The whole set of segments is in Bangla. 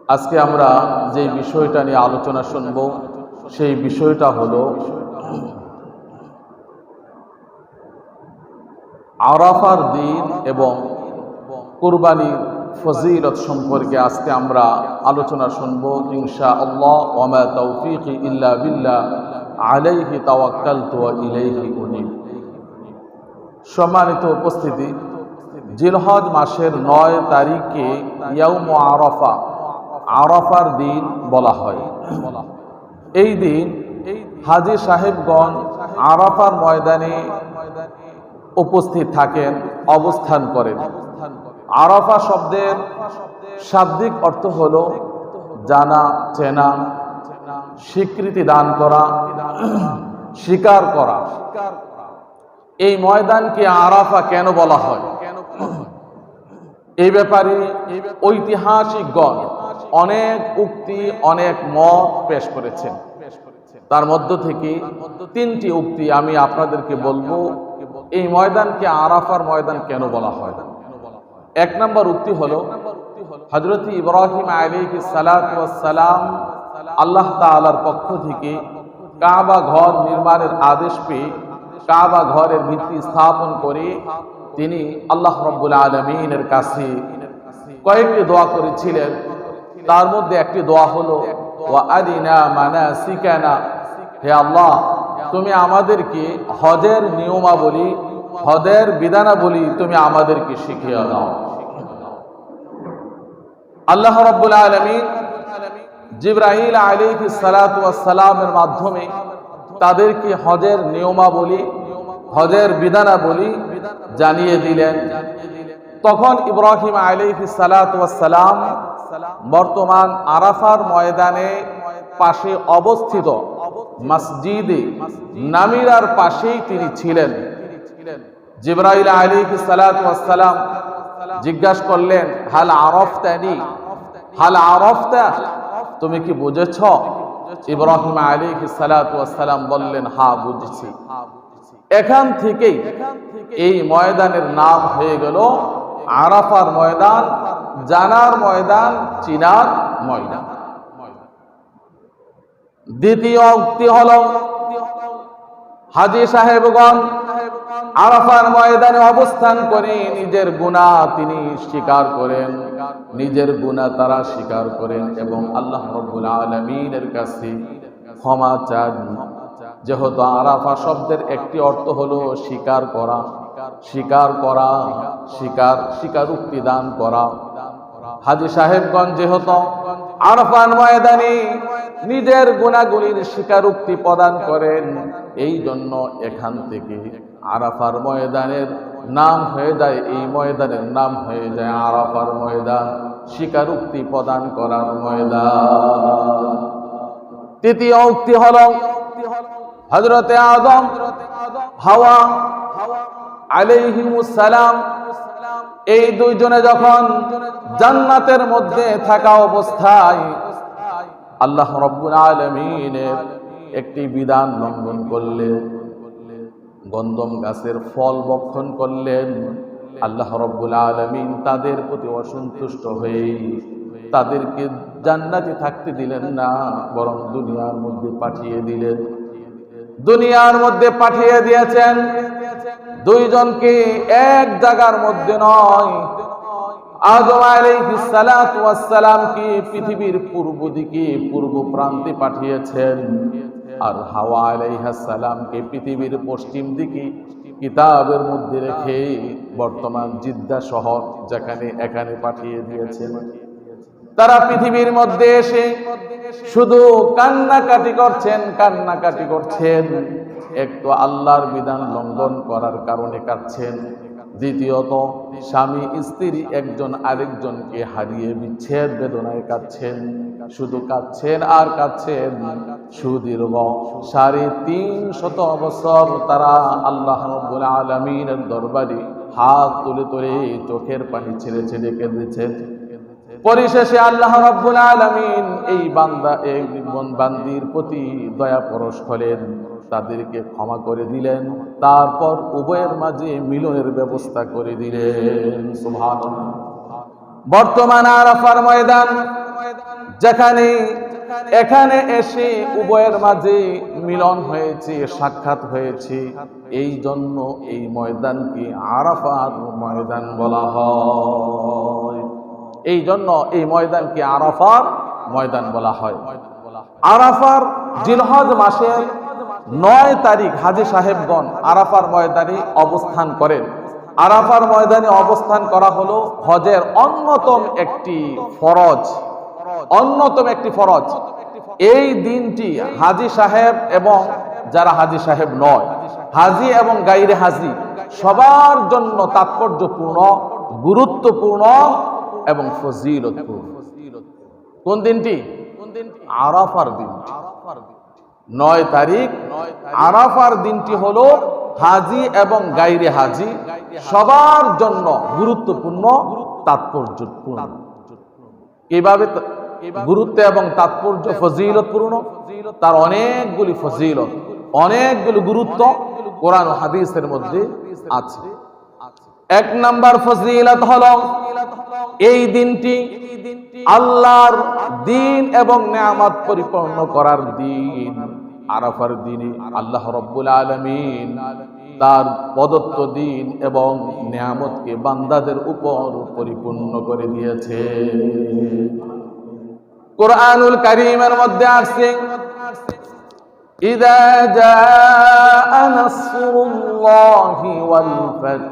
আজকে আমরা যে বিষয়টা নিয়ে আলোচনা শুনব সেই বিষয়টা হলো আরাফার দিন এবং কুরবানির ফজিলত সম্পর্কে আজকে আমরা আলোচনা শুনব ইনশাআল্লাহ। ওয়া মা তাওফীকি ইল্লা বিল্লাহ আলাইহি তাওয়াক্কালতু ওয়া ইলাইহি উনীব। সম্মানিত উপস্থিতি, জিলহজ মাসের ৯ তারিখে ইয়াউম আরাফা, আরাফার দিন বলা হয়। এই দিন হাজী সাহেবগণ আরাফার ময়দানে উপস্থিত থাকেন, অবস্থান করেন। আরাফা শব্দের শাব্দিক অর্থ হলো জানা, চেনা, স্বীকৃতি দান করা, স্বীকার করা। এই ময়দানকে আরাফা কেন বলা হয়, এই ব্যাপারে ঐতিহাসিকগণ অনেক উক্তি, অনেক মত পেশ করেছেন। তার মধ্য থেকে 3টি উক্তি আমি আপনাদেরকে বলবো এই ময়দানকে আরাফার ময়দান কেন বলা হয়। 1 নম্বর উক্তি হলো হযরত ইব্রাহিম আলাইহিস সালাতু ওয়াস সালাম আল্লাহ তাআলার পক্ষ থেকে কাবা ঘর নির্মাণের আদেশ পেয়ে কাবা ঘরের ভিত্তি স্থাপন করে তিনি আল্লাহ রাব্বুল আলামিনের কাছে কয়েকটি দোয়া করেছিলেন। তার মধ্যে একটি দোয়া হলো ওয়া আরিনা মানাসিকানা, হে আল্লাহ তুমি আমাদেরকে হজের নিয়মাবলী, হজের বিধানাবলী তুমি আমাদেরকে শিখিয়ে দাও। আল্লাহ রাব্বুল আলামিন জিবরাইল আলাইহিস সালাতু ওয়াস সালামের মাধ্যমে তাদেরকে হজের নিয়মাবলী, হজের বিধানাবলী জানিয়ে দিলেন। তখন ইব্রাহিম আলাইহিস সালাতু ওয়াস সালাম বর্তমান আরাফার ময়দানে পাশে অবস্থিত মসজিদে নামিরার পাশেই তিনি ছিলেন। জিবরাইল আলাইহিস সালাতু ওয়াস সালাম জিজ্ঞাসা করলেন, হাল আরাফতানি, হাল আরাফতা, তুমি কি বুঝেছ? ইব্রাহিম আলাইহিস সালাতু ওয়াস সালাম বললেন, হ্যাঁ বুঝেছি। এখান থেকেই এই ময়দানের নাম হয়ে গেল আরাফার ময়দান, জানার ময়দান, চিনার ময়দান। দ্বিতীয় উক্তি হল হাজী সাহেবগণ আরাফার ময়দানে অবস্থান করে নিজের গুনাহ তিনি স্বীকার করেন, নিজের গুনাহ তারা স্বীকার করেন এবং আল্লাহ রাব্বুল আলামিনের কাছে ক্ষমা চান। যেহেতু আরাফা শব্দের একটি অর্থ হলো স্বীকার করা, স্বীকার করা, স্বীকারোক্তি দান করা। হাজী সাহেবগঞ্জ যেহেতু আরাফার ময়দানে নিজের গুনাহগুলির স্বীকারোক্তি প্রদান করেন, এই জন্য এখান থেকে আরাফার ময়দানের নাম হয়ে যায়, এই ময়দানের নাম হয়ে যায় আরাফার ময়দান, স্বীকারোক্তি প্রদান করার ময়দান। তৃতীয় উক্তি হল হযরতে আদম হাওয়া আলাইহিমুস সালাম এই দুইজনে যখন জান্নাতের মধ্যে থাকা অবস্থায় আল্লাহ রাব্বুল আলামিনের একটি বিধান লঙ্ঘন করলেন, গন্ধম গাছের ফল ভক্ষণ করলেন। আল্লাহ রাব্বুল আলামিন তাদের প্রতি অসন্তুষ্ট হয়ে তাদেরকে জান্নাতে থাকতে দিলেন না, বরং দুনিয়ার মধ্যে পাঠিয়ে দিলেন। দুনিয়ার মধ্যে পাঠিয়ে দিয়েছেন দুইজনকে, এক জায়গার মধ্যে নয়। আদম আলাইহিস সালাতু ওয়াস সালামকে পৃথিবীর পূর্ব দিকে, পূর্ব প্রান্তে পাঠিয়েছেন, আর হাওয়া আলাইহিস সালামকে পৃথিবীর পশ্চিম দিকে কিতাবের মধ্যে রেখে বর্তমান জিদ্দা শহর যেখানে এখানে পাঠিয়ে দিয়েছেন। তারা পৃথিবীর মধ্যে এসে শুধু কান্নাকাটি করছেন, কান্নাকাটি করছেন। এক তো আল্লাহর বিধান লঙ্ঘন করার কারণে কাঁদছেন, দ্বিতীয়ত স্বামী স্ত্রী একজন আরেকজনকে হারিয়ে বিচ্ছেদ বেদনায় কাঁদছেন। শুধু কাঁদছেন আর কাঁদছেন। সুদীর্ঘ 350 বছর তারা আল্লাহ রাব্বুল আলামিনের দরবারে হাত তুলে তুলে চোখের পানি ছেড়ে ছেড়ে কেঁদেছেন। পরিশেষে আল্লাহ রাব্বুল আলামিন এই বান্দির প্রতি দয়া পরশ করেন, তাদেরকে ক্ষমা করে দিলেন, তারপর উভয়ের মাঝে মিলনের ব্যবস্থা করে দিলেন। সুবহানাল্লাহ। বর্তমান আরাফার ময়দান যেখানে এখানে এসে উভয়ের মাঝে মিলন হয়েছে, সাক্ষাৎ হয়েছে, এই জন্য এই ময়দানকে আরাফার ময়দান বলা হয়। এই জন্য এই ময়দানকে আরাফার ময়দান বলা হয়। আরাফার জিলহজ মাসের 9 তারিখ হাজী সাহেবগণ আরাফার ময়দানে অবস্থান করেন। আরাফার ময়দানে অবস্থান করা হলো হজের অন্যতম একটি ফরজ। এই দিনটি হাজী সাহেব এবং যারা হাজী সাহেব নয়, হাজী এবং গাইরে হাজী সবার জন্য তাৎপর্যপূর্ণ, গুরুত্বপূর্ণ এবং ফজিলতপূর্ণ। কোন দিনটি? আরাফার দিনটি। 9 তারিখ আরাফার দিনটি হলো হাজী এবং গাইরে হাজী সবার জন্য গুরুত্বপূর্ণ, তাৎপর্যপূর্ণ। কিভাবে গুরুত্ব এবং তাৎপর্য ফজিলতপূর্ণ? তার অনেকগুলি ফজিলত, অনেকগুলি গুরুত্ব কোরআন ও হাদিসের মধ্যে আছে। 1 নাম্বার ফজিলত হলো এই দিনটি আল্লাহর দিন এবং নেয়ামত পরিপূর্ণ করার দিন। আরাফার দিনে আল্লাহ রাব্বুল আলামিন তার প্রদত্ত দিন এবং নেয়ামতকে বান্দাদের উপর পরিপূর্ণ করে দিয়েছে। কুরআনুল কারীমের মধ্যে আছে, ইযা জাআ নাসরুল্লাহি ওয়াল ফাত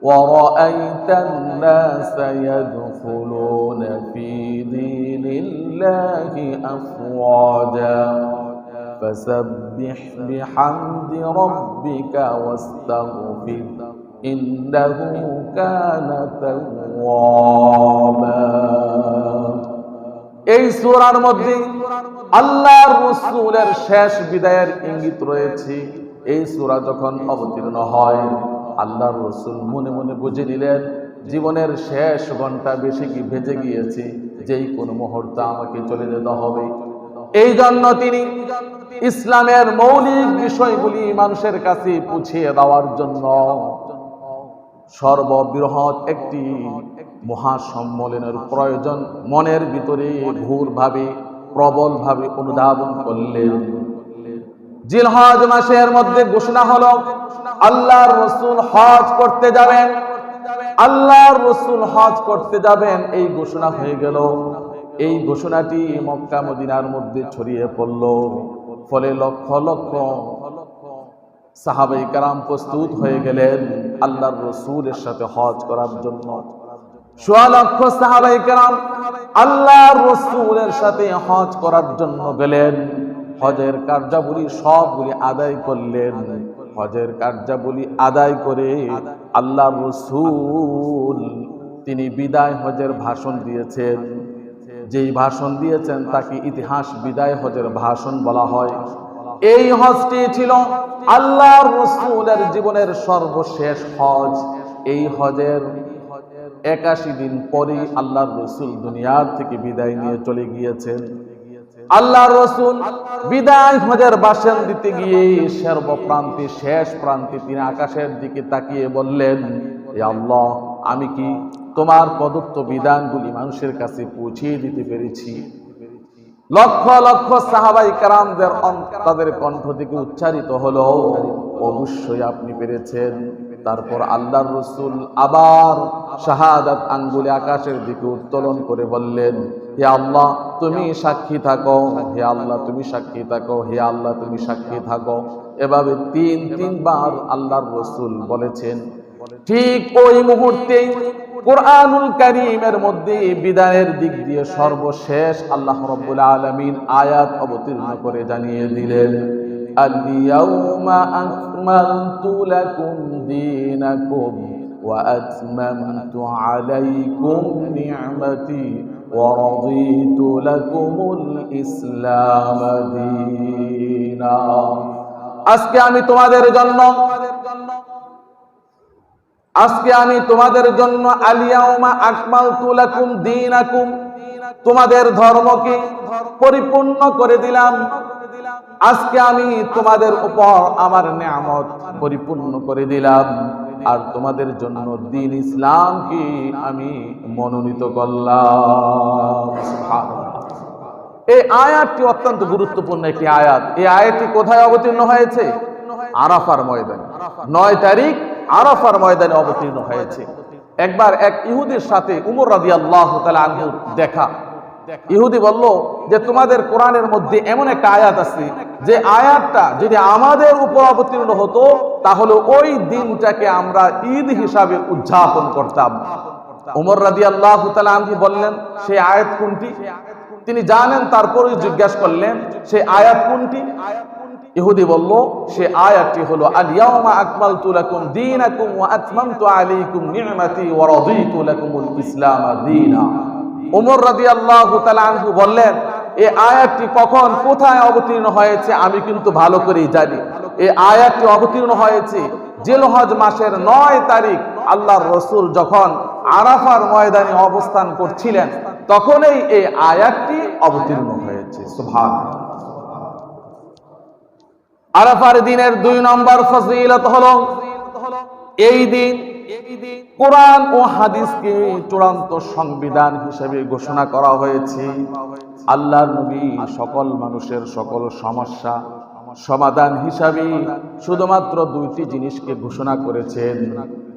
ওয়া রাআইতান নাসা ইয়াদখুলুনা ফী দীনিল্লাহি আফওয়াজা فسبح بحمد ربك واستغفر إنه كان توابا। এই সূরার মধ্যে আল্লাহর রাসূলের শেষ বিদায়ের ইঙ্গিত রয়েছে। এই সূরা যখন অবতীর্ণ হয় আল্লাহর রাসূল মনে মনে বুঝে নিলেন জীবনের শেষ ঘন্টা বেশি কি ভেজে গিয়েছে, যেই কোনো মুহূর্তে আমাকে চলে যেতে হবে। এই জন্য তিনি ইসলামের মৌলিক বিষয়গুলি মানুষের কাছে পৌঁছিয়ে দেওয়ার জন্য সর্ববৃহৎ একটি মহাসম্মেলনের প্রয়োজন মনের ভিতরে ঘোরভাবে প্রবলভাবে অনুধাবন করলেন। জিলহজ মাসের মধ্যে ঘোষণা হলো আল্লাহর রাসূল হজ করতে যাবেন, আল্লাহর রাসূল হজ করতে যাবেন। এই ঘোষণা হয়ে গেল। এই ঘোষণাটি মক্কা মদিনার মধ্যে ছড়িয়ে পড়ল। ফলে লক্ষ লক্ষ সাহাবায়ে কেরাম প্রস্তুত হয়ে গেলেন আল্লাহর রাসূলের সাথে হজ করার জন্য। সোয়া লক্ষ সাহাবায়ে কেরাম আল্লাহর রাসূলের সাথে হজ করার জন্য গেলেন। হজের কার্যাবলী সবগুলি আদায় করলেন। হজের কার্যাবলী আদায় করে আল্লাহর রাসূল তিনি বিদায় হজের ভাষণ দিয়েছেন। যেই ভাষণ দিয়েছেন তাকে ইতিহাস বিদায় হজের ভাষণ বলা হয়। এই হজটি ছিল আল্লাহর রাসূলের জীবনের সর্বশেষ হজ। এই হজের 81 দিন পরে আল্লাহর রাসূল দুনিয়ার থেকে বিদায় নিয়ে চলে গিয়েছেন। আল্লাহর রাসূল বিদায় হজের ভাষণ দিতে গিয়ে সর্বপ্রান্তে শেষ প্রান্তে তিনি আকাশের দিকে তাকিয়ে বললেন, হে আল্লাহ, আমি কি তোমার প্রদত্ত বিধানগুলি মানুষের কাছে পৌঁছিয়ে দিতে পেরেছি? লক্ষ লক্ষ সাহাবায়ে কেরামদের তাদের কণ্ঠ থেকে উচ্চারিত হলো, অবশ্যই আপনি পেরেছেন। তারপর আল্লাহর রাসূল আবার শাহাদাত আঙ্গুলে আকাশের দিকে উত্তোলন করে বললেন, হে আল্লাহ তুমি সাক্ষী থাকো, হে আল্লাহ তুমি সাক্ষী থাকো, হে আল্লাহ তুমি সাক্ষী থাকো। এভাবে 3 বার আল্লাহর রাসূল বলেছেন। ঠিক ওই মুহূর্তে কুরআনুল কারীমের মধ্যে বিদায়ের দিক দিয়ে সর্বশেষ আল্লাহ রাব্বুল আলামিন আয়াত অবতীর্ণ করে জানিয়ে দিলেন, আল-ইয়াউমা আকমালতু লাকুম দীনাকুম ওয়া আতমামতু আলাইকুম নি'মাতি ওয়া রাদিতু লাকুমুল ইসলাম দীনা। আজকে আমি তোমাদের জন্য আল-ইয়াউমা আকমালতু লাকুম দীনাকুম, তোমাদের ধর্মকে পরিপূর্ণ করে দিলাম। আজকে আমি তোমাদের উপর আমার নিয়ামত পরিপূর্ণ করে দিলাম। আর তোমাদের জন্য দ্বীন ইসলামকে আমি মনোনীত করলাম। এই আয়াতটি অত্যন্ত গুরুত্বপূর্ণ একটি আয়াত। এই আয়াতটি কোথায় অবতীর্ণ হয়েছে? আরাফার ময়দানে। 9 তারিখ আরাফার ময়দানে অবতীর্ণ হয়েছে। একবার এক ইহুদির সাথে উমর রাদিয়াল্লাহু তাআলা আনহুর দেখা। ইহুদি বলল যে তোমাদের কোরআনের মধ্যে এমন একটা আয়াত আছে যে আয়াতটা যদি আমাদের উপর অবতীর্ণ হতো তাহলে ওই দিনটাকে আমরা ঈদ হিসাবে উদযাপন করতাম। উমর রাদিয়াল্লাহু তাআলা আনহু বললেন সেই আয়াত কোনটি? তিনি জানেন, তারপরেই জিজ্ঞাসা করলেন সেই আয়াত কোনটি? ইহুদি বলল সে আয়াতটি হলো আল ইয়াউমা আকমালতু লাকুম দীনাকুম ওয়া আতমামতু আলাইকুম নি'মাতি ওয়া রাদিতু লাকুমুল ইসলাম দীনা। ওমর রাদিয়াল্লাহু তাআলা আনহু বললেন এই আয়াতটি কখন কোথায় অবতীর্ণ হয়েছে আমি কিন্তু ভালো করেই জানি। এই আয়াতটি অবতীর্ণ হয়েছে জিলহজ মাসের 9 তারিখ আল্লাহর রাসূল যখন আরাফার ময়দানে অবস্থান করছিলেন তখনই এই আয়াতটি অবতীর্ণ হয়েছে। সুবহানাল্লাহ। আরাফার দিনের 2 নম্বর ফজিলত হলো এই দিন কোরআন ও হাদিসকে চূড়ান্ত সংবিধান হিসেবে ঘোষণা করা হয়েছে। আল্লাহর নবী সকল মানুষের সকল সমস্যা সমাধান হিসাবে শুধুমাত্র 2টি জিনিসকে ঘোষণা করেছেন।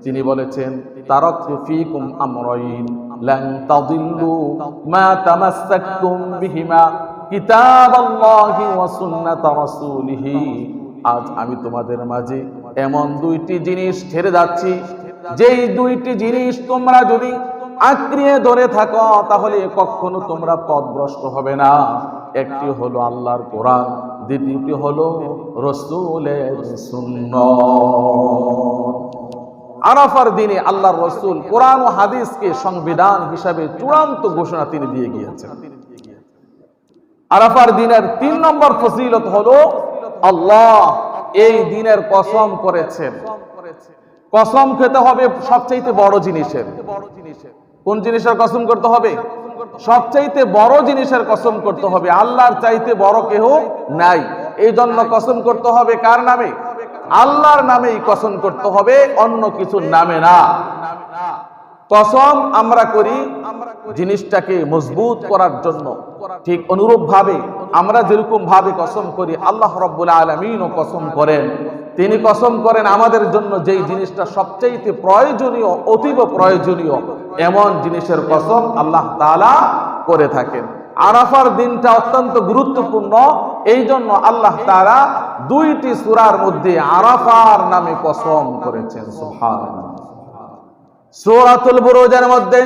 তিনি বলেছেন তারাকতু ফীকুম আমরাইন লান তাদিল্লু মা তামাসসাকতুম বিহিমা কিতাবাল্লাহি ওয়া সুন্নাত রাসূলিহি। আজ আমি তোমাদের মাঝে এমন 2টি জিনিস ছেড়ে যাচ্ছি যেই 2টি জিনিস তোমরা যদি আঁকড়িয়ে ধরে থাকো তাহলে কখনো তোমরা পথভ্রষ্ট হবে না। একটি হলো আল্লাহর কোরআন, দ্বিতীয়টি হলো রাসূলের সুন্নাত। আরাফার দিনে আল্লাহর রাসূল কোরআন ও হাদিসকে সংবিধান হিসাবে চূড়ান্ত ঘোষণা তিনি দিয়ে গিয়েছেন। আরাফার দিনের 3 নম্বর ফজিলত হলো আল্লাহ এই দিনের কসম করেছেন। কসম খেতে হবে সবচেয়ে বড় জিনিসের। কোন জিনিসের কসম করতে হবে? সবচেয়ে বড় জিনিসের কসম করতে হবে। আল্লাহর চাইতে বড় কেউ নাই। এই জন্য কসম করতে হবে কার নামে? আল্লাহর নামেই কসম করতে হবে, অন্য কিছুর নামে না। কসম আমরা করি জিনিসটাকে মজবুত করার জন্য। ঠিক অনুরূপ ভাবে আমরা যেরকম ভাবে কসম করি আল্লাহ রাব্বুল আলামিনও কসম করেন। তিনি কসম করেন আমাদের জন্য যেই জিনিসটা সবচেয়ে প্রয়োজনীয়, অতীব প্রয়োজনীয় এমন জিনিসের কসম আল্লাহ তাআলা করে থাকেন। আরাফার দিনটা অত্যন্ত গুরুত্বপূর্ণ, এই জন্য আল্লাহ তাআলা 2টি সূরার মধ্যে আরাফার নামে কসম করেছেন। সুবহানাল্লাহ। সূরাতুল বুরুজের মধ্যে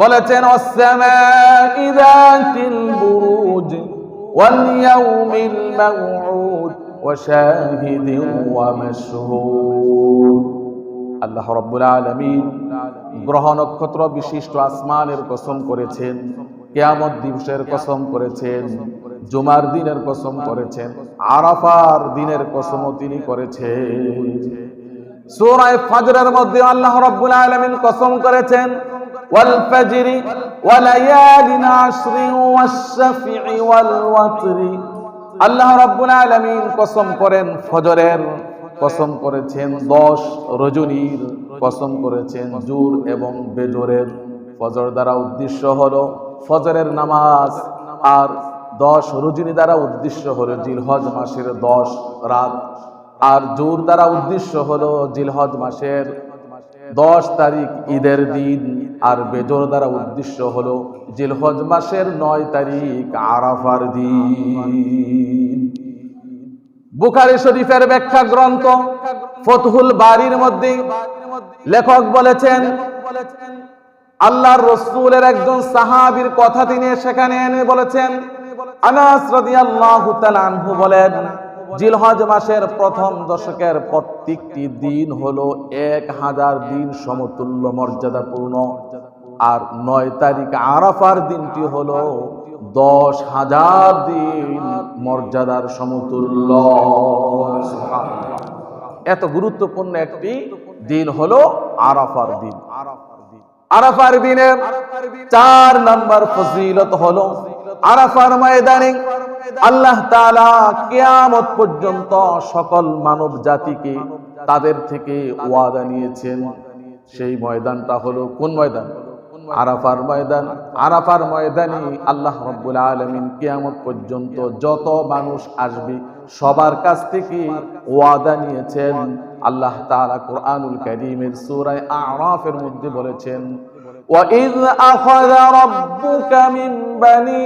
বলেছেন ওয়াস-সামাঈ যাতিল বুরুজ ওয়াল ইয়াউমিল মাউউদ ওয়া শাহিদিন ওয়া মাশহুদ। আল্লাহ রাব্বুল আলামিন গ্রহ নক্ষত্র বিশিষ্ট আসমানের কসম করেছেন, কিয়ামত দিবসের কসম করেছেন, জুমার দিনের কসম করেছেন, আরাফার দিনের কসমও তিনি করেছেন। সূরা ফাজরের মধ্যে আল্লাহ রাব্বুল আলামিন কসম করেছেন ওয়াল ফাজরি ওয়া লায়ালিন আশরি ওয়াশ-শাফিঈ ওয়াল ওয়াতরি। আল্লাহ রাব্বুল আলামিন কসম করেন ফজরের, কসম করেছেন 10 রজনীর, কসম করেছেন জোর এবং বেজোরের। ফজর দ্বারা উদ্দেশ্য হলো ফজরের নামাজ, আর 10 রজনী দ্বারা উদ্দেশ্য হলো জিলহজ মাসের 10 রাত, আর জোর দ্বারা উদ্দেশ্য হলো জিলহজ মাসের 10 তারিখ ঈদের দিন, আর বেজর দ্বারা উদ্দেশ্য হলো জিলহজ মাসের 9 তারিখ আরাফার দিন। বুখারী শরীফের ব্যাখ্যা গ্রন্থ ফতহুল বারীর মধ্যে লেখক বলেছেন আল্লাহর রাসূলের একজন সাহাবীর কথা তিনি সেখানে এনে বলেছেন। আনাস রাদিয়াল্লাহু তাআলা আনহু বলেন জিলহজ মাসের প্রথম দশকের প্রত্যেকটি দিন হলো 1000 দিন সমতুল্য মর্যাদাপূর্ণ, আর 9 তারিখ আরাফার দিনটি হলো 10,000 দিন মর্যাদার সমতুল্য। এত গুরুত্বপূর্ণ একটি দিন হলো আরাফার দিন। আরাফার দিনের 4 নম্বর ফজিলত হলো আরাফার ময়দানে আল্লাহ তাআলা কিয়ামত পর্যন্ত সকল মানব জাতিকে তাদের থেকে ওয়াদা নিয়েছেন। সেই ময়দানটা হলো কোন ময়দান? আরাফার ময়দান। আরাফার ময়দানে আল্লাহ রাব্বুল আলামিন কিয়ামত পর্যন্ত যত মানুষ আসবে সবার কাছ থেকে ওয়াদা নিয়েছেন। আল্লাহ তাআলা কোরআনুল কারীমের সূরা আরাফের মধ্যে বলেছেন, وَإِذْ أَخَذَ رَبُّكَ مِنْ بَنِي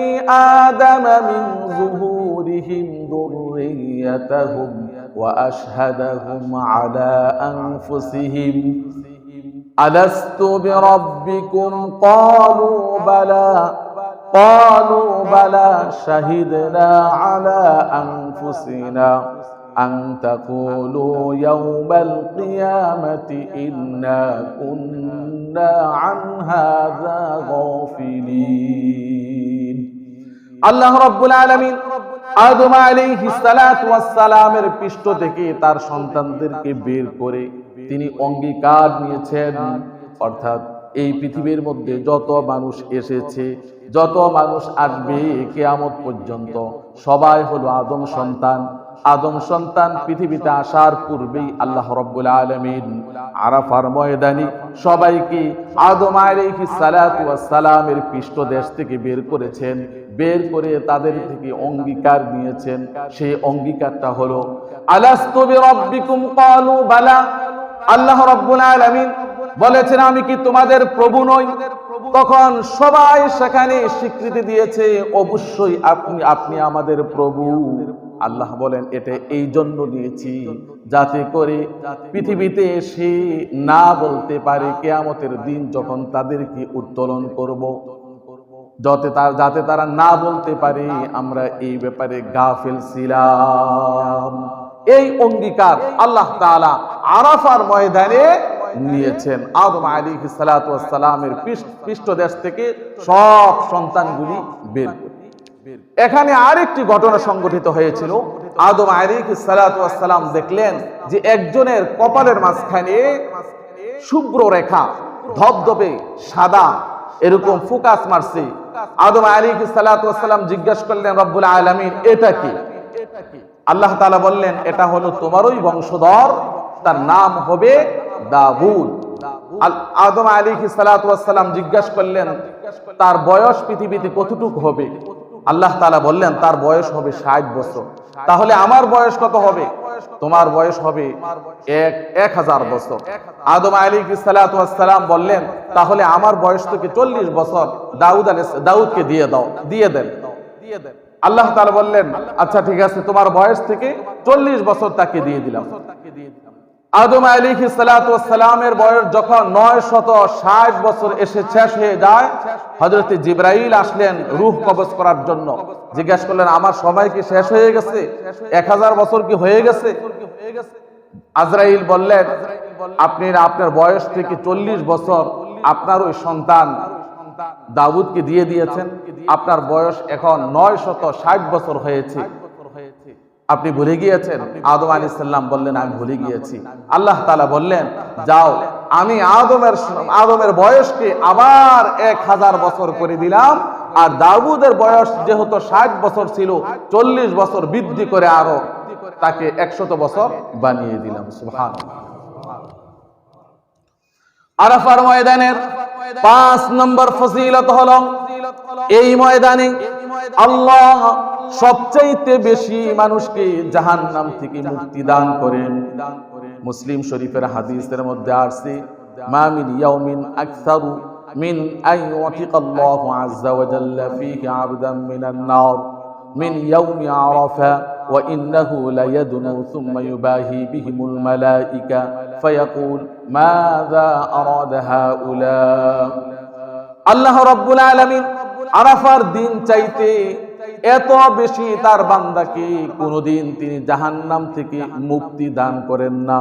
آدَمَ مِنْ ظُهُورِهِمْ ذُرِّيَّتَهُمْ وَأَشْهَدَهُمْ عَلَى أَنفُسِهِمْ أَلَسْتُ بِرَبِّكُمْ قَالُوا بَلَى شَهِدْنَا عَلَى أَنفُسِنَا أَن تَقُولُوا يَوْمَ الْقِيَامَةِ إِنَّا كُنَّا عَنْ هَذَا غَافِلِينَ। আল্লাহ রাব্বুল আলামিন আদম আলাইহিস সালাতু ওয়াস সালামের পৃষ্ঠ থেকে তার সন্তানদেরকে বের করে তিনি অঙ্গীকার নিয়েছেন, অর্থাৎ এই পৃথিবীর মধ্যে যত মানুষ এসেছে, যত মানুষ আসবে কিয়ামত পর্যন্ত সবাই হলো আদম সন্তান। আদম সন্তান পৃথিবীতে আসার পূর্বেই আল্লাহ রাব্বুল আলামিন আরাফার ময়দানে সবাইকে আদম আলাইহিস সালাতু ওয়াস সালামের পৃষ্ঠদেশ থেকে বের করেছেন। বের করে তাদের থেকে অঙ্গীকার নিয়েছেন। সেই অঙ্গীকারটা হলো আলাস্তু বিরাব্বিকুম ক্বালু বালা। আল্লাহ রাব্বুল আলামিন বলেছেন, আমি কি তোমাদের প্রভু নই? তখন সবাই সেখানে স্বীকৃতি দিয়েছে, অবশ্যই আপনি আমাদের প্রভু। আল্লাহ বলেন, এটা এই জন্য দিয়েছি যাতে করে পৃথিবীতে এসে না বলতে পারে কিয়ামতের দিন যখন তাদেরকে উত্তোলন করব, যাতে তারা না বলতে পারে আমরা এই ব্যাপারে গাফিল ছিলাম। এই অঙ্গীকার আল্লাহ তাআলা আরাফার ময়দানে নিয়েছেন। আদম আলাইহিস সালাতু ওয়াস সালামের পৃষ্ঠদেশ থেকে সব সন্তানগুলি বের করে। এখানে আরেকটি ঘটনা সংঘটিত হয়েছিল। আদম আলাইহিস সালাতু ওয়াস সালাম দেখলেন যে একজনের কপালের মাঝখানে শুভ্র রেখা, ধবধবে সাদা এরকম ফোকাস মারছে। আদম আলাইহিস সালাতু ওয়াস সালাম জিজ্ঞাসা করলেন, রব্বুল আলামিন এটা কি? আল্লাহ তাআলা বললেন, এটা হলো তোমারই বংশধর, তার নাম হবে দাউদ। আদম আলাইহিস সালাতু ওয়াস সালাম জিজ্ঞাসা করলেন, তার বয়স পৃথিবীতে কতটুকু হবে? আল্লাহ তাআলা বললেন, তার বয়স হবে 60 বছর। তাহলে আমার বয়স কত হবে? তোমার বয়স হবে 1000 বছর। আদম আলাইহিস সালাতু ওয়াস সালাম বললেন, তাহলে আমার বয়স থেকে 40 বছর দাউদকে দিয়ে দেন। আল্লাহ তাআলা বললেন, আচ্ছা ঠিক আছে, তোমার বয়স থেকে 40 বছর তাকে দিয়ে দিলাম। আদম আলাইহিস সালাতু ওয়াস সালামের বয়স যখন 960 বছর এসে শেষ হয়ে যায়, হযরত জিবরাইল আসলেন রূহ কবজ করার জন্য। জিজ্ঞাসা করলেন, আমার সময় কি শেষ হয়ে গেছে? 1000 বছর কি হয়ে গেছে? আজরাইল বললেন, আপনার বয়স থেকে 40 বছর আপনার ওই সন্তান দাউদকে দিয়ে দিয়েছেন। আপনার বয়স এখন 960 বছর হয়েছে, আপনি ভুলে গিয়েছেন? আদম আলাইহিস সালাম বললেন, আমি ভুলে গিয়েছি। আল্লাহ তাআলা বললেন, যাও, আমি আদমের বয়সকে আবার 1000 বছর করে দিলাম, আর দাউদের বয়স যেহেতু 60 বছর ছিল, 40 বছর বৃদ্ধি করে আরো তাকে 100 বছর বানিয়ে দিলাম। সুবহানাল্লাহ। আরাফার ময়দানের 5 নম্বর ফজিলত হলো, এই ময়দানে আল্লাহ সবচাইতে বেশি মানুষকে জাহান্নাম থেকে মুক্তি দান করেন। মুসলিম শরীফের হাদিসের মধ্যে আছে, মা মিন ইয়াউমিন আকসারু মিন আইয়ুতিকাল্লাহু আযজা ওয়া জাল্লা ফীহি আবদান মিনান নার মিন ইয়াউমি আরাফা ওয়া ইন্নাহু লায়াদনু সুম্মা ইউবাহি বিহিমুল মালাইকা ফায়াকুল মাযা আরাদা হাউলা। আল্লাহ রাব্বুল আলামিন আরাফার দিন চাইতে এত বেশি তার বান্দাকে কোনদিন তিনি জাহান্নাম থেকে মুক্তি দান করেন না।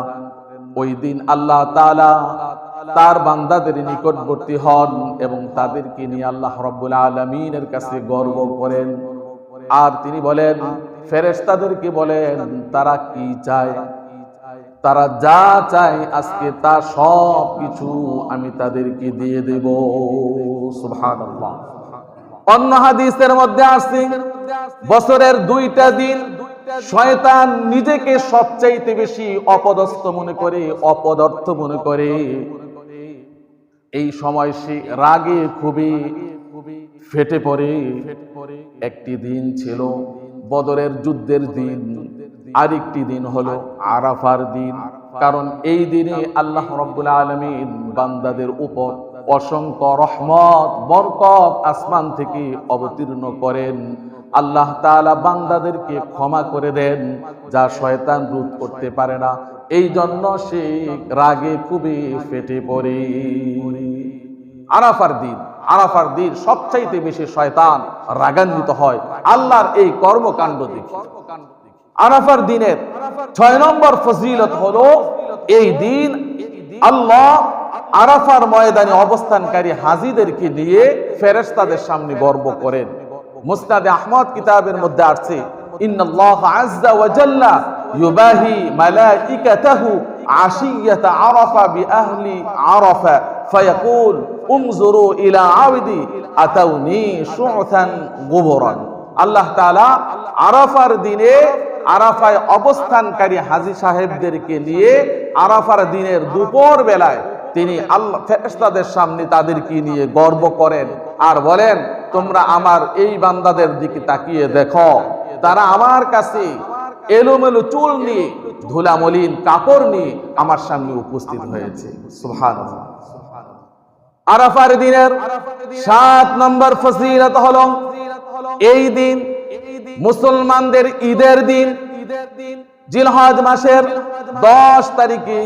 ওই দিন আল্লাহ তাআলা তার বান্দাদের নিকটবর্তী হন এবং তাদেরকে নিয়ে আল্লাহ রাব্বুল আলামিনের কাছে গর্ব করেন। আর তিনি বলেন, ফেরেশতাদেরকে বলেন, তারা কি চায়? তারা যা চায় আজকে তা সব কিছু আমি তাদেরকে দিয়ে দেব। সুবহানাল্লাহ। অন্য হাদিসের মধ্যে আছে, বছরের 2টা দিন শয়তান নিজেকে সবচাইতে বেশি অপদস্থ মনে করে, অপদার্থ মনে করে। এই সময় সে রাগে খুবই ফেটে পড়ে। একটি দিন ছিল বদরের যুদ্ধের দিন, আরেকটি দিন হলো আরাফার দিন। কারণ এই দিনে আল্লাহ রাব্বুল আলামিন বান্দাদের উপর অসংখ্য রহমত বরকত আসমান থেকে অবতীর্ণ করেন। আল্লাহ তাআলা বান্দাদেরকে ক্ষমা করে দেন, যা শয়তান রোধ করতে পারে না। এই জন্য সে রাগে খুবই ফেটে পড়ে। আরাফার দিন সবচাইতে বেশি শয়তান রাগান্বিত হয় আল্লাহর এই কর্মকাণ্ড দেখে। আরাফার দিনের 6 নম্বর ফজিলত হলো, এই দিন আল্লাহ আরাফার ময়দানে অবস্থানকারী হাজীদেরকে নিয়ে ফেরেশতাদের সামনে গর্ব করেন। মুসনাদে আহমদ কিতাবের মধ্যে আসছে, ইন্নাল্লাহ আযজা ওয়া জাল্লা ইউবাহি মালাইকাতাহু আশিয়াতা আরাফা বিআহলি আরাফা ফায়াকুল উনজুরু ইলা আবদি আতাউনি শু'থান গুবরান। আল্লাহ তাআলা আরাফার দিনে আরাফায় অবস্থানকারী হাজী সাহেবদেরকে নিয়ে আরাফার দিনের দুপুর বেলায় তিনি আল্লাহ ফেরেশতাদের সামনে তাদেরকে নিয়ে গর্ব করেন আর বলেন, তোমরা আমার এই বান্দাদের দিকে তাকিয়ে দেখো, তারা আমার কাছে এলোমেলো চুল নিয়ে ধুলামলিন কাপড় নিয়ে আমার সামনে উপস্থিত হয়েছে। সুবহানাল্লাহ। আরাফার দিনের 7 নম্বর ফজিলত হলো, এই দিন মুসলমানদের ঈদের দিন। জিলহজ মাসের 10 তারিখে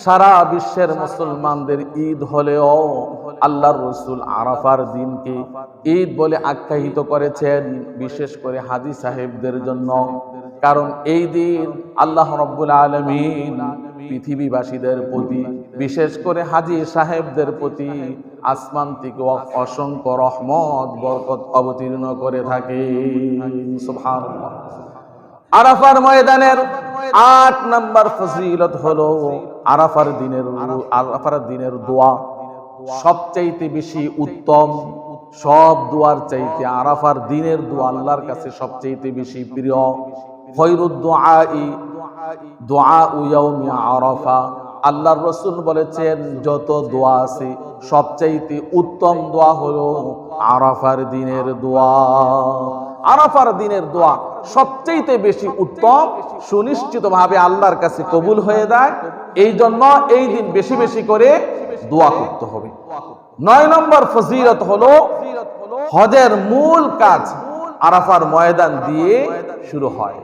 সারা বিশ্বের মুসলমানদের ঈদ হলেও আল্লাহর রাসূল আরাফার দিনকে ঈদ বলে আখ্যায়িত করেছেন, বিশেষ করে হাজী সাহেবদের জন্য। কারণ এই দিন আল্লাহ রাব্বুল আলামিন পৃথিবীবাসীদের প্রতি, বিশেষ করে হাজী সাহেবদের প্রতি আসমান থেকে অসংখ্য রহমত বরকত অবতীর্ণ করে থাকে। সুবহানাল্লাহ। আরাফার ময়দানের 8 নম্বর ফজিলত হলো, আরাফার দিনের দোয়া সবচাইতে বেশি উত্তম। সব দোয়ার চাইতে আরাফার দিনের দোয়া আল্লাহর কাছে সবচাইতে বেশি প্রিয়। খৈরুদ দুআই দুআউ ইয়াউমি আরাফা। আল্লাহর রাসূল বলেছেন, যত দোয়া আছে সবচাইতে উত্তম দোয়া হলো আরাফার দিনের দোয়া। আরাফার দিনের দোয়া সবচাইতে বেশি উত্তম, সুনিশ্চিতভাবে আল্লাহর কাছে কবুল হয়ে যায়। এই জন্য এই দিন বেশি বেশি করে দোয়া করতে হবে। 9 নম্বর ফজিলত হলো, হজের মূল কাজ আরাফার ময়দান দিয়ে শুরু হয়।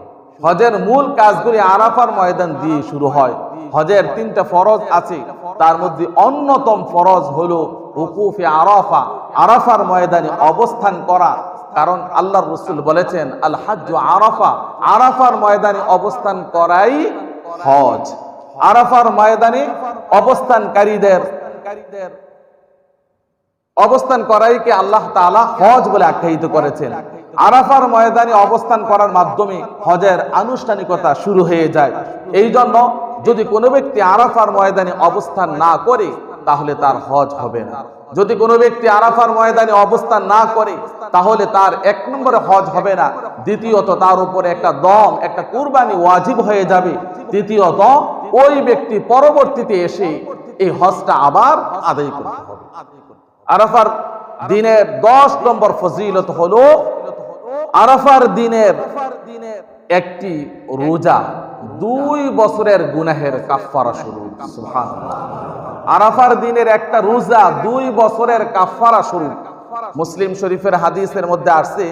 হজের মূল কাজগুলি আরাফার ময়দান দিয়ে শুরু হয়। হজের 3টা ফরজ আছে, তার মধ্যে অন্যতম ফরজ হলো উকুফে আরাফা, আরাফার ময়দানে অবস্থান করা। কারণ আল্লাহর রাসূল বলেছেন, আল হাজ্জু আরাফা, আরাফার ময়দানে অবস্থান করাই হজ। আরাফার ময়দানে অবস্থান করাইকে আল্লাহ তাআলা হজ বলে আখ্যায়িত করেছেন। আরাফার ময়দানে অবস্থান করার মাধ্যমে হজের আনুষ্ঠানিকতা শুরু হয়ে যায়। এই জন্য যদি কোনো ব্যক্তি আরাফার ময়দানে অবস্থান না করে তাহলে তার হজ হবে না। যদি কোনো ব্যক্তি আরাফার ময়দানে অবস্থান না করে তাহলে তার 1 নম্বরে হজ হবে না। দ্বিতীয়ত তার উপরে একটা কুরবানি ওয়াজিব হয়ে যাবে। তৃতীয়ত ওই ব্যক্তি পরবর্তীতে এসে এই হজটা আবার আদায় করতে হবে। আরাফার দিনের 10 নম্বর ফজিলত হলো, আরাফার দিনের একটি রোজা 2 বছরের গুনাহের কাফফারা স্বরূপ। সুবহানাল্লাহ। আরাফার দিনের একটা রোজা 2 বছরের কাফফারা স্বরূপ। মুসলিম শরীফের হাদিসের মধ্যে আসছে,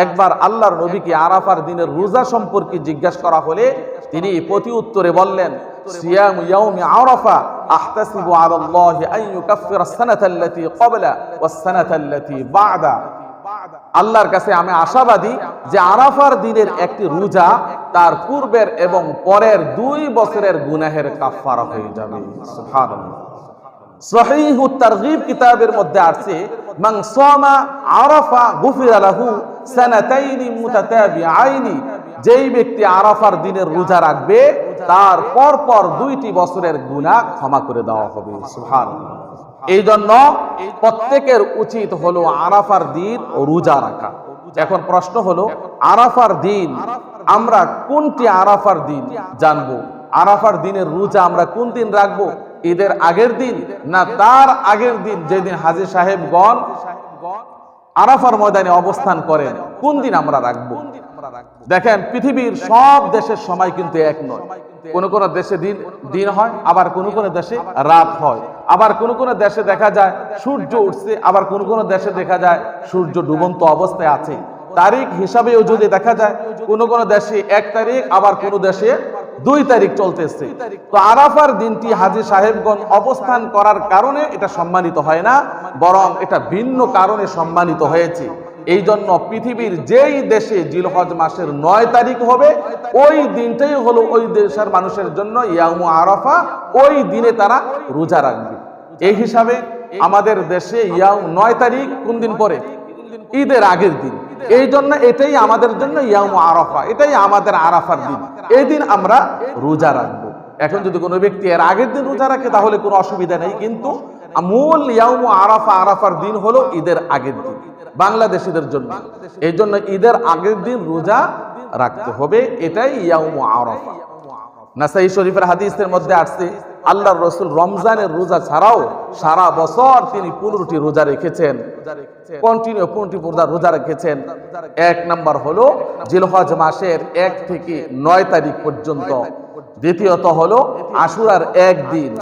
একবার আল্লাহর নবীকে আরাফার দিনের রোজা সম্পর্কে জিজ্ঞাসা করা হলে তিনি প্রতি উত্তরে বললেন, সিয়াম ইয়াউমি আরাফা আহতাসিবু আলাল্লাহি আন ইউকাফফিরা আস-সানাতা আল্লাতী ক্বাবলা ওয়াস-সানাতা আল্লাতী বা'দা। আল্লাহর কাছে আমি আশাবাদী যে আরাফার দিনের একটি রোজা তার পূর্বের এবং পরের 2 বছরের গুনাহের কাফফারা হয়ে যাবে। সুবহানাল্লাহ। সহিহুত তারগীব কিতাবের মধ্যে আছে, মান সামা আরাফা গুফিরা লাহু সানাতাইনি মুতাতাবিআইনি। যেই ব্যক্তি আরাফার দিনের রোজা রাখবে তার পরপর 2টি বছরের গুনাহ ক্ষমা করে দেওয়া হবে। সুবহানাল্লাহ। এই জন্য প্রত্যেকের উচিত হলো আরাফার দিন রোজা রাখা। এখন প্রশ্ন হলো, আরাফার দিন আমরা কোনটি আরাফার দিন জানবো। আরাফার দিনের রোজা আমরা কোন দিন রাখবো? ঈদের আগের দিন না তার আগের দিন, যেদিন হাজী সাহেবগণ আরাফার ময়দানে অবস্থান করেন, কোন দিন আমরা রাখবো? দেখেন, পৃথিবীর সব দেশের সময় কিন্তু এক নয়। কোন কোন দেশে দিন হয়, আবার কোন কোন দেশে রাত হয়, আবার কোন কোন দেশে দেখা যায় সূর্য উঠছে, আবার কোন কোন দেশে দেখা যায় সূর্য ডুবন্ত অবস্থায় আছে। তারিখ হিসাবেও যদি দেখা যায় কোন কোন দেশে 1 তারিখ, আবার কোন দেশে 2 তারিখ চলতেছে। তো আরাফার দিনটি হাজী সাহেবগণ অবস্থান করার কারণে এটা সম্মানিত হয় না, বরং এটা ভিন্ন কারণে সম্মানিত হয়েছে। এই জন্য পৃথিবীর যেই দেশে জিলহজ মাসের 9 তারিখ হবে, ওই দিনটাই হলো ওই দেশের মানুষের জন্য ইয়াউমু আরাফা। ওই দিনে তারা রোজা রাখবে। এই হিসাবে আমাদের দেশে 9 তারিখ কোন দিন পরে? ঈদের আগের দিন। এই জন্য এটাই আমাদের জন্য ইয়াউমু আরাফা, এটাই আমাদের আরাফার দিন। এই দিন আমরা রোজা রাখবো। এখন যদি কোনো ব্যক্তি এর আগের দিন রোজা রাখে তাহলে কোনো অসুবিধা নেই, কিন্তু মূল ইয়াউমু আরাফা, আরাফার দিন হলো ঈদের আগের দিন বাংলাদেশীদের জন্য। এই জন্য ঈদের আগের দিন রোজা রাখতে হবে, এটাই ইয়াউমু আরাফা। নাসাই শরীফের হাদিসের মধ্যে আসছে, আল্লাহর রাসূল রমজানের রোজা ছাড়াও সারা বছর তিনি 15টি রোজা রেখেছেন, কন্টিনিউ 15টি রোজা রেখেছেন। 1 নাম্বার হলো জিলহজ মাসের 1 থেকে 9 তারিখ পর্যন্ত। দ্বিতীয়ত হলো আশুরার 1 দিন।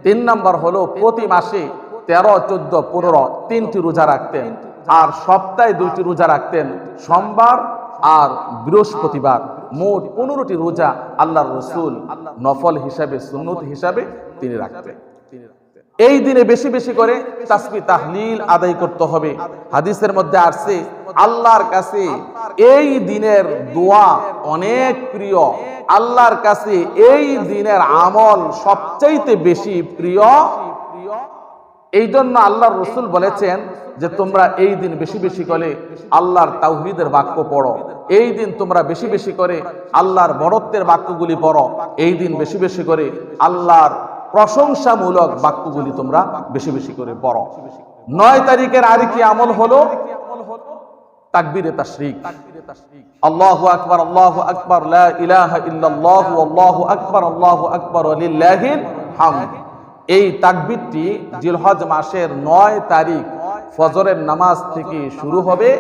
3 নাম্বার হলো প্রতি মাসে 13, 14, 15 3টি রোজা রাখতেন। আর সপ্তাহে 2টি রোজা রাখতেন, সোমবার আর বৃহস্পতিবার। মোট 15টি রোজা আল্লাহর রাসূল নফল হিসাবে, সুন্নত হিসাবে তিনি রাখতেন। এই দিনে বেশি বেশি করে তাসবিহ তাহলিল আদায় করতে হবে। হাদিসের মধ্যে আসছে আল্লাহর কাছে এই দিনের দোয়া অনেক প্রিয়, আল্লাহর কাছে এই দিনের আমল সবচাইতে বেশি প্রিয়। এই জন্য আল্লাহর রাসূল বলেছেন যে তোমরা এই দিন বেশি বেশি করে আল্লাহর তাওহীদের বাক্য পড়ো, এই দিন তোমরা বেশি বেশি করে আল্লাহর বড়ত্বের বাক্যগুলি পড়ো, এই দিন বেশি বেশি করে আল্লাহর প্রশংসামূলক বাক্যগুলি তোমরা বেশি বেশি করে পড়ো। 9 তারিখের আরেকটি আমল হলো তাকবীরে তাশরিক। আল্লাহু আকবার, আল্লাহু আকবার, লা ইলাহা ইল্লাল্লাহ, আল্লাহু আকবার, আল্লাহু আকবার, লিল্লাহিল হামদ। এই তাকবীরটি জিলহজ মাসের 9 তারিখ ফজরের নামাজ থেকে শুরু হবে,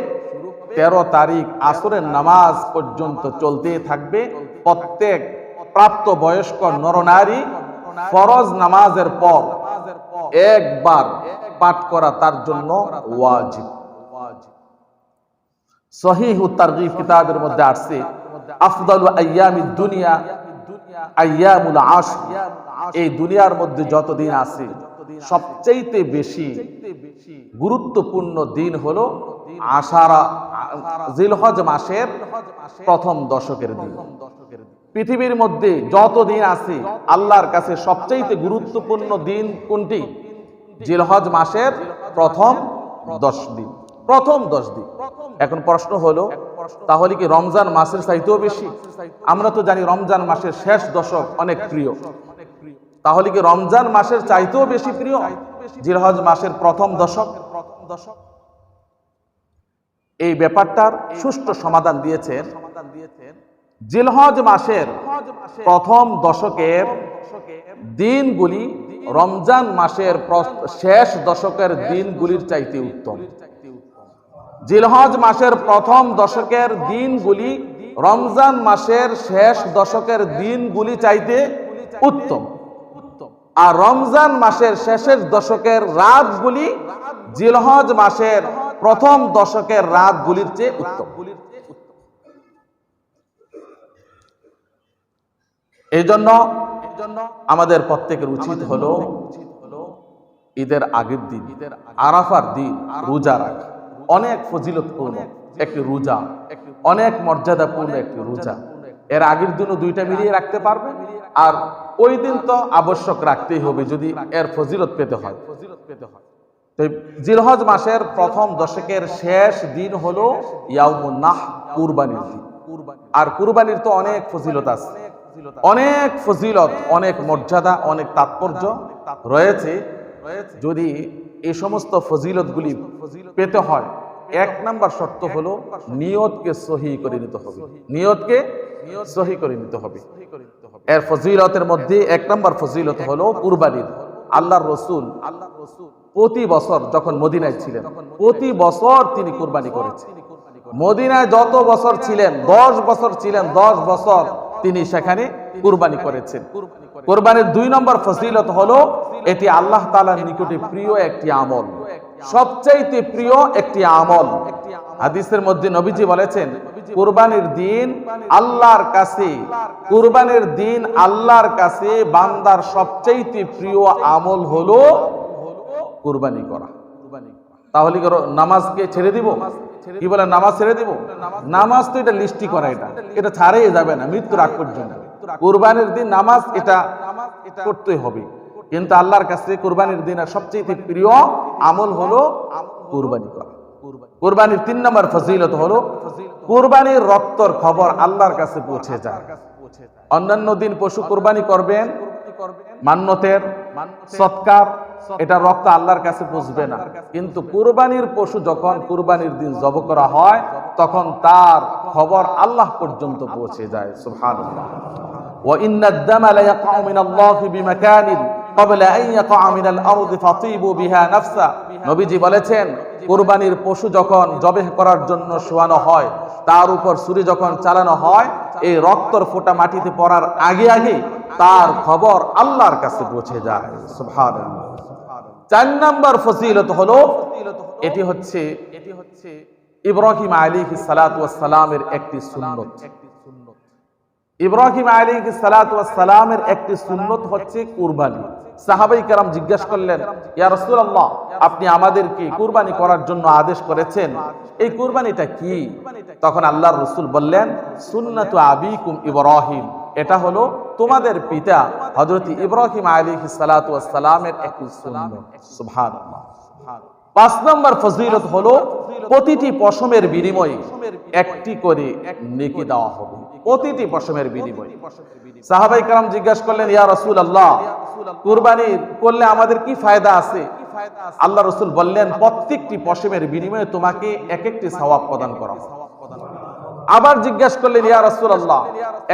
13 তারিখ আসরের নামাজ পর্যন্ত চলতে থাকবে। প্রত্যেক প্রাপ্ত বয়স্ক নরনারী ফরজ নামাজের পর একবার পাঠ করা তার জন্য ওয়াজিব। সহিহ তারগীব কিতাবের মধ্যে আসছে আফদালু আইয়ামিদ দুনিয়া আইয়ামুল আশর। এই দুনিয়ার মধ্যে যত দিন আছে সবচেয়ে বেশি গুরুত্বপূর্ণ দিন হলো জিলহজ মাসের প্রথম দশকের দিন। পৃথিবীর মধ্যে যত দিন আছে আল্লাহর কাছে সবচেয়ে গুরুত্বপূর্ণ দিন কোনটি? জিলহজ মাসের প্রথম 10 দিন, প্রথম 10 দিন। এখন প্রশ্ন হলো, তাহলে কি রমজান মাসের চাইতেও বেশি? আমরা তো জানি রমজান মাসের শেষ দশক অনেক প্রিয়, তাহলে কি রমজান মাসের চাইতেও বেশি প্রিয় জিলহজ মাসের প্রথম দশক? এই ব্যাপারটার সুষ্ঠু সমাধান দিয়েছেন জিলহজ মাসের প্রথম দশকের দিনগুলি রমজান মাসের শেষ দশকের দিনগুলির চাইতে উত্তম। জিলহজ মাসের প্রথম দশকের দিনগুলি রমজান মাসের শেষ দশকের দিনগুলি চাইতে উত্তম, আর রমজান মাসের শেষের দশকের রাতগুলি জিলহজ মাসের প্রথম দশকের রাতগুলির চেয়ে উত্তম। এই জন্য আমাদের প্রত্যেকের উচিত হলো ঈদের আগের দিন, আরাফার দিন রোজা রাখা। অনেক ফজিলতপূর্ণ একটি রোজা, অনেক মর্যাদাপূর্ণ একটি রোজা। এর আগের দিনও 2টা মিলিয়ে রাখতে পারবে, আর ওই দিন তো আবশ্যক রাখতেই হবে যদি এর ফজিলত পেতে হয়। তো জিলহজ মাসের প্রথম দশকের শেষ দিন হলো ইয়াউমুন নাহর, কুরবানির দিন। আর কুরবানির তো অনেক ফজিলত আছে, অনেক ফজিলত, অনেক মর্যাদা, অনেক তাৎপর্য রয়েছে। যদি এই সমস্ত ফজিলতগুলি পেতে হয় এক নাম্বার শর্ত হলো নিয়তকে সহি করে নিতে হবে, নিয়তকে সহি করে নিতে হবে। এর ফজিলতের মধ্যে এক নাম্বার ফজিলত হলো কুরবানির। আল্লাহর রাসূল প্রতি বছর যখন মদিনায় ছিলেন, প্রতি বছর তিনি কুরবানি করেছেন। মদিনায় যত বছর ছিলেন, 10 বছর ছিলেন, 10 বছর তিনি সেখানে কুরবানি করেছেন। কুরবানির 2 নম্বর ফজিলত হলো এটি আল্লাহ তাআলার নিকটে প্রিয় একটি আমল, সবচাইতে প্রিয় একটি আমল। হাদিসের মধ্যে নবীজি বলেছেন, কুরবানির দিন আল্লাহর কাছে, কুরবানির দিন আল্লাহর কাছে বান্দার সবচাইতে প্রিয় আমল হলো কুরবানি করা। তাহলে নামাজকে ছেড়ে দিব? কি বলে, নামাজ ছেড়ে দিব? নামাজ তো এটা লিস্টি করা, এটা ছাড়াই যাবে না মৃত্যুর আগ পর্যন্ত। কুরবানির দিন নামাজ এটা করতেই হবে, কিন্তু আল্লাহর কাছে কুরবানির দিন আর সবচেয়ে প্রিয় আমল হলো কুরবানি করা। কুরবানির 3 নম্বর ফজিলত হলো কুরবানির রক্তর খবর আল্লাহর কাছে পৌঁছে যায়। অন্যান্য দিন পশু কুরবানি করবেন, মান্নতের সৎকার, এটা রক্ত আল্লাহর কাছে পৌঁছবে না, কিন্তু কুরবানির পশু যখন কুরবানির দিন জবাই করা হয় তখন তার খবর আল্লাহ পর্যন্ত পৌঁছে যায়। সুবহানাল্লাহ। ওয়া ইন্নাদ দামা লা ইয়াকউ মিনাল্লাহি বিমাকানিন ক্বাবলা আন ইয়াকউ মিনাল আরদি ফাতিবু বিহা নাফসা। নবীজি বলেছেন, কুরবানির পশু যখন জবাই করার জন্য শোয়ানো হয়, তার উপর ছুরি যখন চালানো হয়, এই রক্তর ফোঁটা মাটিতে পড়ার আগে আগে তার খবর আল্লাহর কাছে পৌঁছে যায়। সুবহানাল্লাহ। 4 নম্বর ফজিলত হলো এটি হচ্ছে ইব্রাহিম আলাইহিস সালাতু ওয়াস সালামের একটি সুন্নত। ইব্রাহিম আলাইহিস সালাতু ওয়াস সালামের একটি সুন্নত হচ্ছে কুরবানি। সাহাবায়ে কেরাম জিজ্ঞাসা করলেন, ইয়া রাসূলুল্লাহ, আপনি আমাদেরকে কুরবানি করার জন্য আদেশ করেছেন, এই কুরবানিটা কি? তখন আল্লাহর রাসূল বললেন, সুন্নাতু আবিকুম ইব্রাহিম, এটা হলো তোমাদের পিতা হযরত ইব্রাহিম আলাইহিস সালাতু ওয়াস সালামের একটি সুন্নাত। সুবহানাল্লাহ। 5 নম্বর ফজিলত হলো প্রতিটি পশমের বিনিময়ে একটি করে নেকি দেওয়া হবে, প্রতিটি পশমের বিনিময়ে। সাহাবায়ে কেরাম জিজ্ঞাসা করলেন, ইয়া রাসূলুল্লাহ, কুরবানি করলে আমাদের কি ফায়দা আছে? আল্লাহ রাসূল বললেন, প্রত্যেকটি পশমের বিনিময়ে তোমাকে এক একটি সওয়াব প্রদান করা হবে। আবার জিজ্ঞাসা করলেন, ইয়া রাসূলুল্লাহ,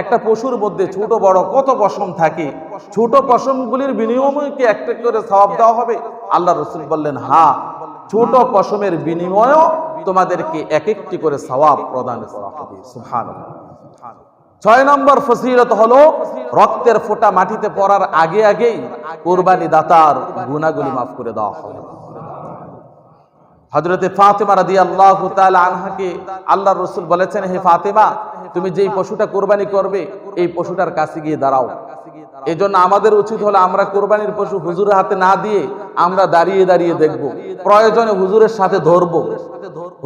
একটা পশুর মধ্যে ছোট বড় কত পশম থাকে, ছোট পশমগুলির বিনিময়ে কি একটা করে সওয়াব দেওয়া হবে? আল্লাহ রাসূল বললেন, হ্যাঁ, ছোট পশমের বিনিময়েও তোমাদেরকে এক একটি করে সওয়াব প্রদান করা হবে। সুবহানাল্লাহ। 6 নম্বর ফজিলত হলো রক্তের ফোঁটা মাটিতে পড়ার আগে আগেই কুরবানি দাতার গুনাহগুলি মাফ করে দেওয়া হবে। হযরতে ফাতেমা রাদিয়াল্লাহু তাআলা আনহাকে আল্লাহর রাসূল বলেছেন, হে ফাতেমা, তুমি যেই পশুটা কুরবানি করবে এই পশুটার কাছে গিয়ে দাঁড়াও। এজন্য আমাদের উচিত হলো আমরা কুরবানির পশু হুজুরের হাতে না দিয়ে আমরা দাঁড়িয়ে দাঁড়িয়ে দেখব, প্রয়োজনে হুজুরের সাথে ধরব,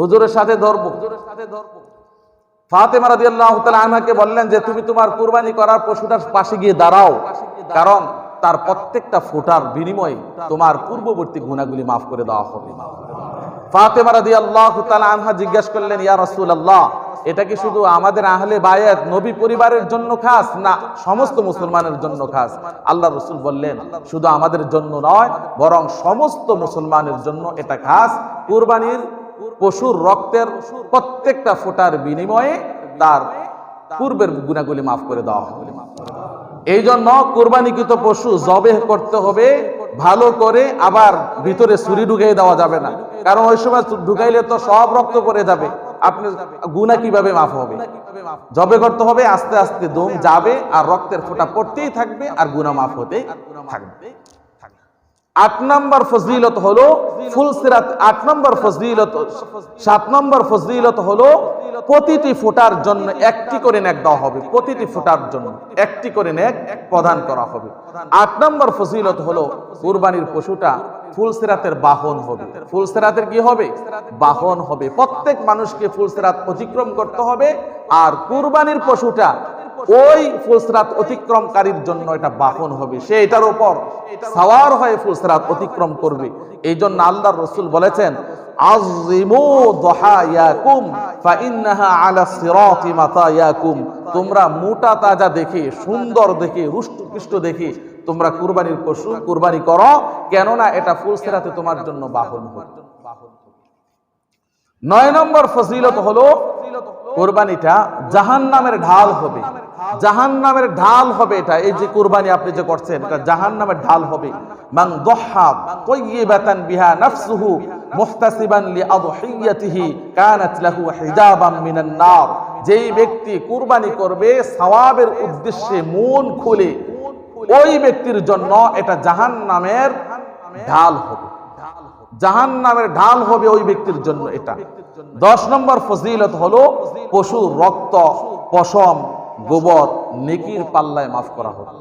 হুজুরের সাথে ধরব। ফাতেমা রাদিয়াল্লাহু তাআলা আনহাকে বললেন যে তুমি তোমার কুরবানি করার পশুটার পাশে গিয়ে দাঁড়াও, কারণ তার প্রত্যেকটা ফোঁটার বিনিময়ে তোমার পূর্ববর্তী গুনাহগুলি মাফ করে দেওয়া হবে। ফাতেমা রাদিয়াল্লাহু তাআলা আনহা জিজ্ঞাসা করলেন, ইয়া রাসূলুল্লাহ, এটা কি শুধু আমাদের আহলে বায়াত নবী পরিবারের জন্য খাস, না সমস্ত মুসলমানের জন্য খাস? আল্লাহ রাসূল বললেন, শুধু আমাদের জন্য নয়, বরং সমস্ত মুসলমানের জন্য এটা খাস। কুরবানির পশুর রক্তের প্রত্যেকটা ফোঁটার বিনিময়ে তার পূর্বের গুনাহগুলি মাফ করে দেওয়া হবে। এই জন্য কুরবানিকৃত পশু জবেহ করতে হবে ভালো করে, আবার ভিতরে ছুরি ঢুকিয়ে দেওয়া যাবে না, কারণ ওই সময় ঢুকাইলে তো সব রক্ত পড়ে যাবে, আপনি গুনাহ কিভাবে মাফ হবে? জবে করতে হবে, আস্তে আস্তে দম যাবে আর রক্তের ফোঁটা পড়তেই থাকবে আর গুনাহ মাফ হতেই থাকবে। 8 নম্বর ফজিলত হলো ফুলসিরাত। 8 নম্বর ফজিলত, 7 নম্বর ফজিলত হলো প্রতিটি ফোঁটার জন্য একটি করে নেক দেওয়া হবে, প্রতিটি ফোঁটার জন্য একটি করে নেক প্রদান করা হবে। 8 নম্বর ফজিলত হলো কুরবানির পশুটা ফুলসিরাতের বাহন হবে। ফুলসিরাতের কি হবে? বাহন হবে। প্রত্যেক মানুষকে ফুলসিরাত অতিক্রম করতে হবে, আর কুরবানির পশুটা ওই ফুলসিরাত অতিক্রমকারীর জন্য এটা বাহন হবে, সে এটার উপর সওয়ার হয়ে ফুলসিরাত অতিক্রম করবে। এই জন্য আল্লাহর রাসূল বলেছেন, আযিমু দুহায়াকুম ফাইন্নাহা আলা সিরাতি মাতায়াকুম, তোমরা মোটা তাজা দেখে, সুন্দর দেখে, রুষ্টপুষ্ট দেখে তোমরা কুরবানির পশু কুরবানি করো, কেননা এটা ফুলসিরাতে তোমার জন্য বাহন হবে। 9 নম্বর ফজিলত হলো কুরবানিটা জাহান্নামের ঢাল হবে। জাহান্নামের ঢাল হবে এটা। এই যে কুরবানি আপনি যে করছেন, এটা জাহান্নামের ঢাল হবে। মান দহা তাইয়িবাতান বিহা নাফসুহু মুহতাসিবান লিআদহিয়াতিহি কানাত লাহু হিজাবাম মিনান নার। যেই ব্যক্তি কুরবানি করবে সওয়াবের উদ্দেশ্যে মন খুলে, ওই ব্যক্তির জন্য এটা জাহান্নামের ঢাল হবে। জাহান্নামের ঢাল হবে ওই ব্যক্তির জন্য এটা। 10 নম্বর ফজিলত হলো পশুর রক্ত, পশম, গোবর নেকির পাল্লায় মাফ করা হবে।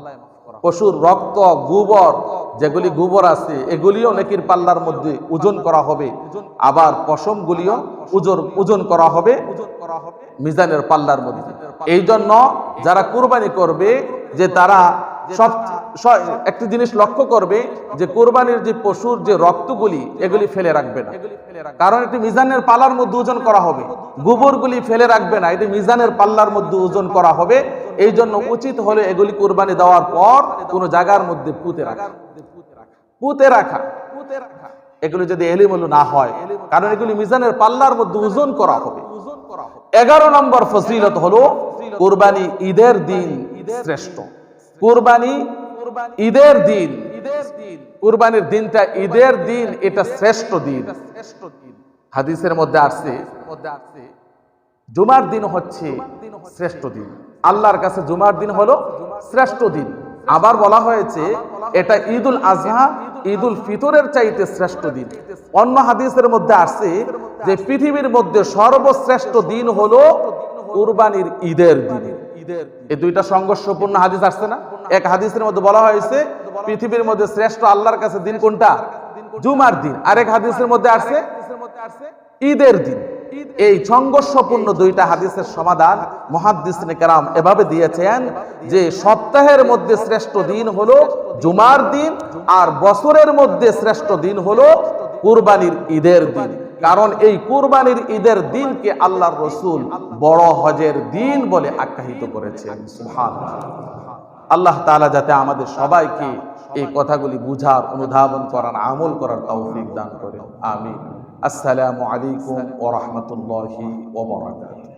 পশুর রক্ত, গোবর, যেগুলি গোবর আছে এগুলিও নেকির পাল্লার মধ্যে ওজন করা হবে। আবার পশম গুলিও ওজন করা হবে মিজানের পাল্লার মধ্যে। এই জন্য যারা কুরবানি করবে যে তারা সব একটি জিনিস লক্ষ্য করবে যে কুরবানির যে পশুর যে রক্তগুলি এগুলি ফেলে রাখবে না, কারণ এটি মিজানের পাল্লার মধ্যে ওজন করা হবে। গোবরগুলি ফেলে রাখবে না, এটি মিজানের পাল্লার মধ্যে ওজন করা হবে। এই জন্য উচিত হলো এগুলি কুরবানি দেওয়ার পর কোন জায়গার মধ্যে পুঁতে রাখা। এগুলি যদি এলিমুলু না হয়, কারণ এগুলি মিজানের পাল্লার মধ্যে ওজন করা হবে। 11 নম্বর ফজিলত হলো কুরবানি ঈদের দিন শ্রেষ্ঠ। কুরবানি ঈদের দিন, কুরবানির দিনটা ঈদের দিন, এটা শ্রেষ্ঠ দিন। হাদিসের মধ্যে আসছে জুমার দিন হচ্ছে শ্রেষ্ঠ দিন। আল্লাহর কাছে জুমার দিন হলো শ্রেষ্ঠ দিন। আবার বলা হয়েছে এটা ঈদুল আজহা, ঈদুল ফিতরের চাইতে শ্রেষ্ঠ দিন। অন্য হাদিসের মধ্যে আসছে যে পৃথিবীর মধ্যে সর্বশ্রেষ্ঠ দিন হলো কুরবানির ঈদের দিন। এই দুইটা সংঘর্ষপূর্ণ হাদিস আসছে না? এক হাদিসের মধ্যে বলা হয়েছে পৃথিবীর মধ্যে শ্রেষ্ঠ আল্লাহর কাছে দিন কোনটা? জুমার দিন। আরেক হাদিসের মধ্যে আসছে ঈদের দিন। এই সংঘর্ষপূর্ণ দুইটা হাদিসের সমাধান মুহাদ্দিসিনে কেরাম এভাবে দিয়েছেন যে সপ্তাহের মধ্যে শ্রেষ্ঠ দিন হলো জুমার দিন, আর বছরের মধ্যে শ্রেষ্ঠ দিন হলো কুরবানির ঈদের দিন। কারণ এই কুরবানির ঈদের দিনকে আল্লাহর রাসূল বড় হজের দিন বলে আখ্যায়িত করেছেন। সুবহানাল্লাহ। আল্লাহ তাআলা যাতে আমাদের সবাইকে এই কথাগুলি বুঝার, অনুধাবন করার, আমল করার তৌফিক দান করেন। আমিন। আসসালামু আলাইকুম ওয়া রাহমাতুল্লাহি ওয়া বারাকাতুহু।